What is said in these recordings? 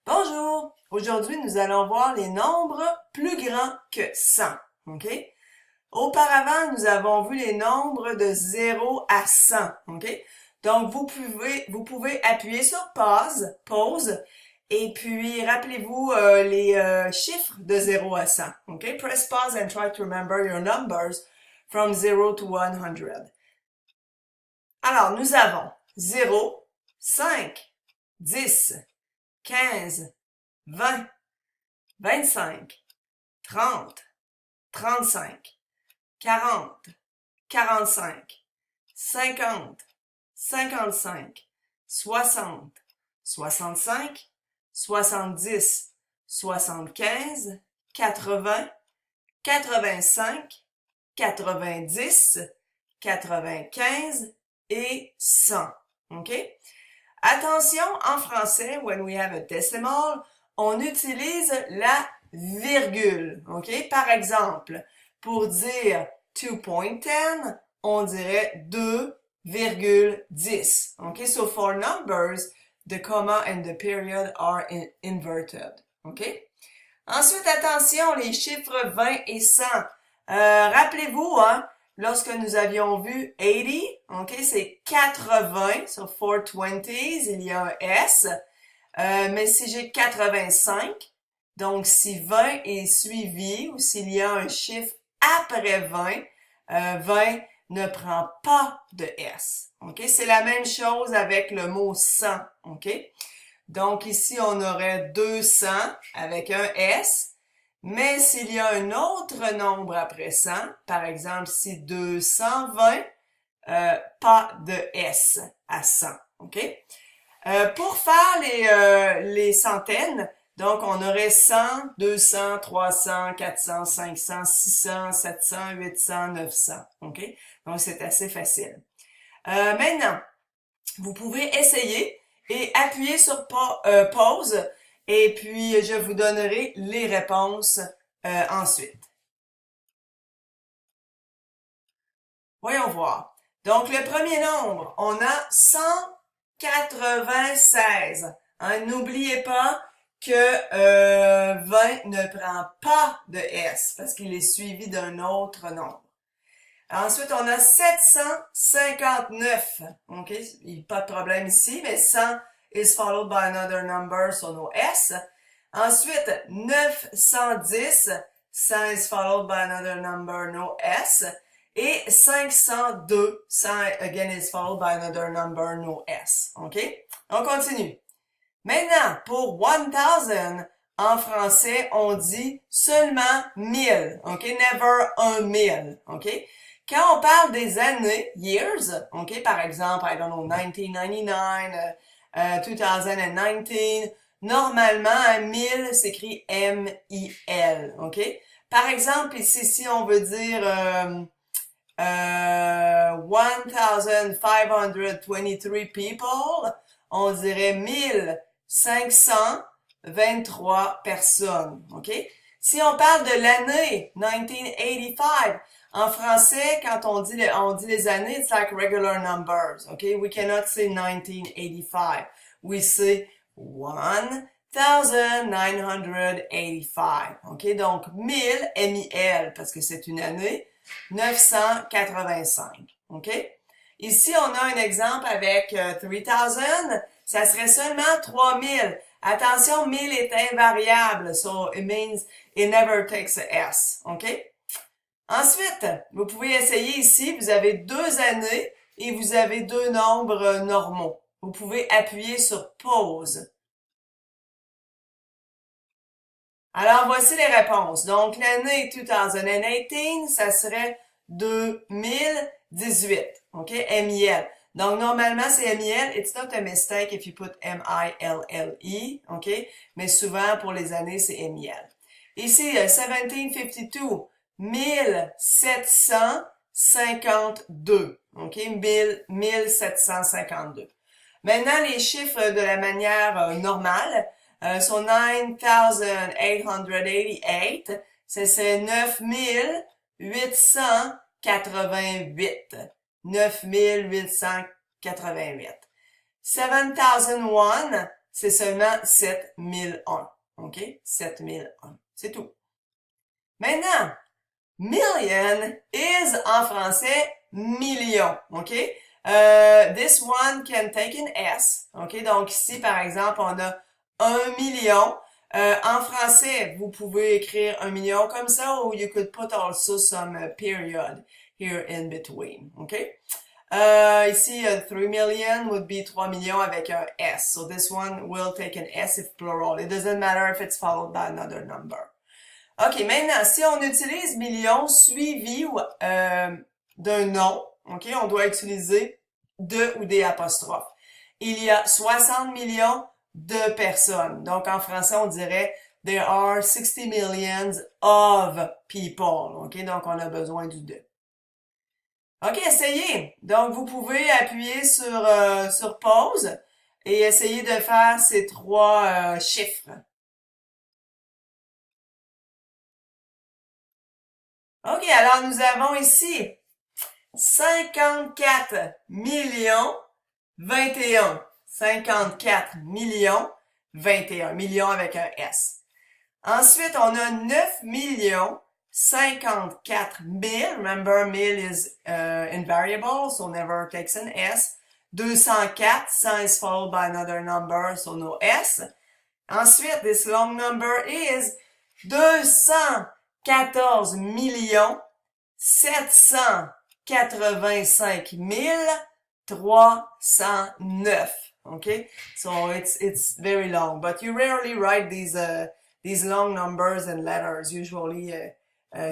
Bonjour! Aujourd'hui, nous allons voir les nombres plus grands que 100. OK? Auparavant, nous avons vu les nombres de 0 à 100. OK? Donc, vous pouvez appuyer sur pause, et puis rappelez-vous les chiffres de 0 à 100. OK? Press pause and try to remember your numbers from 0 to 100. Alors, nous avons 0, 5, 10, 15, 20, 25, 30, 35, 40, 45, 50, 55, 60, 65, 70, 75, 80, 85, 90, 95 et 100. OK? Attention, en français, when we have a decimal, on utilise la virgule. OK? Par exemple, pour dire 2.10, on dirait 2,10. OK? So for numbers, the comma and the period are inverted. OK? Ensuite, attention, les chiffres 20 et 100. Rappelez-vous, hein, lorsque nous avions vu 80, ok, c'est 80, so 420s, il y a un S. Mais si j'ai 85, donc si 20 est suivi ou s'il y a un chiffre après 20, 20 ne prend pas de S. Ok, c'est la même chose avec le mot 100. Ok, donc ici on aurait 200 avec un S. Mais s'il y a un autre nombre après 100, par exemple, si 220, pas de S à 100, OK? Pour faire les centaines, donc on aurait 100, 200, 300, 400, 500, 600, 700, 800, 900, OK? Donc c'est assez facile. Maintenant, vous pouvez essayer et appuyer sur pause et puis je vous donnerai les réponses ensuite. Voyons voir. Donc le premier nombre, on a 196. Hein, n'oubliez pas que 20 ne prend pas de S parce qu'il est suivi d'un autre nombre. Ensuite, on a 759. OK? Pas de problème ici, mais 100 is followed by another number, so no S. Ensuite, 910. 100 is followed by another number, no S. Et 502. 100 again is followed by another number, no S. OK? On continue. Maintenant, pour 1000, en français, on dit seulement 1000. OK? Never 1000. OK? Quand on parle des années, years, OK, par exemple, I don't know, 1999, 2019, normalement, 1000 s'écrit M-I-L, OK? Par exemple, ici, si on veut dire 1523 people, on dirait 1523 personnes, OK? Si on parle de l'année 1985, en français, quand on dit les années, it's like regular numbers, okay? We cannot say 1985. We say 1985. OK? Donc, 1000, M-I-L, parce que c'est une année, 985. OK? Ici, on a un exemple avec 3000. Ça serait seulement 3000. Attention, 1000 est invariable, so it means it never takes a S. OK? Ensuite, vous pouvez essayer ici, vous avez deux années et vous avez deux nombres normaux. Vous pouvez appuyer sur pause. Alors, voici les réponses. Donc, l'année 2018, ça serait 2018. OK? M-I-L. Donc, normalement, c'est M-I-L. It's not a mistake if you put M-I-L-L-E. OK? Mais souvent, pour les années, c'est M-I-L. Ici, 1752. 1752. OK? 1752. Maintenant, les chiffres de la manière normale. So 9888, c'est 9888. 9888. 7001, c'est seulement 7001. OK? 7001. C'est tout. Maintenant, million is en français million. OK? This one can take an S. OK? Donc ici, par exemple, on a 1 million. En français, vous pouvez écrire 1 million comme ça, ou you could put also some period here in between. OK? Ici, 3 million would be 3 millions avec un S. So this one will take an S if plural. It doesn't matter if it's followed by another number. OK, maintenant, si on utilise million suivi d'un nom, OK, on doit utiliser de ou des apostrophes. Il y a 60 millions de personnes. Donc, en français, on dirait there are 60 millions of people. OK, donc on a besoin du de. OK, essayez. Donc, vous pouvez appuyer sur pause et essayer de faire ces trois chiffres. OK, alors nous avons ici 54 millions 21. 54 millions 21. Millions avec un S. Ensuite, on a 9 millions 54 000. Remember, 1000 is invariable, so never takes an S. 204, 100 is followed by another number, so no S. Ensuite, this long number is 214 millions 785 309. Okay, so it's very long, but you rarely write these long numbers and letters. Usually,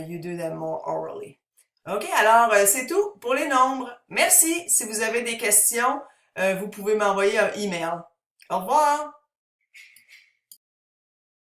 you do them more orally. OK, alors c'est tout pour les nombres. Merci. Si vous avez des questions, vous pouvez m'envoyer un email. Au revoir.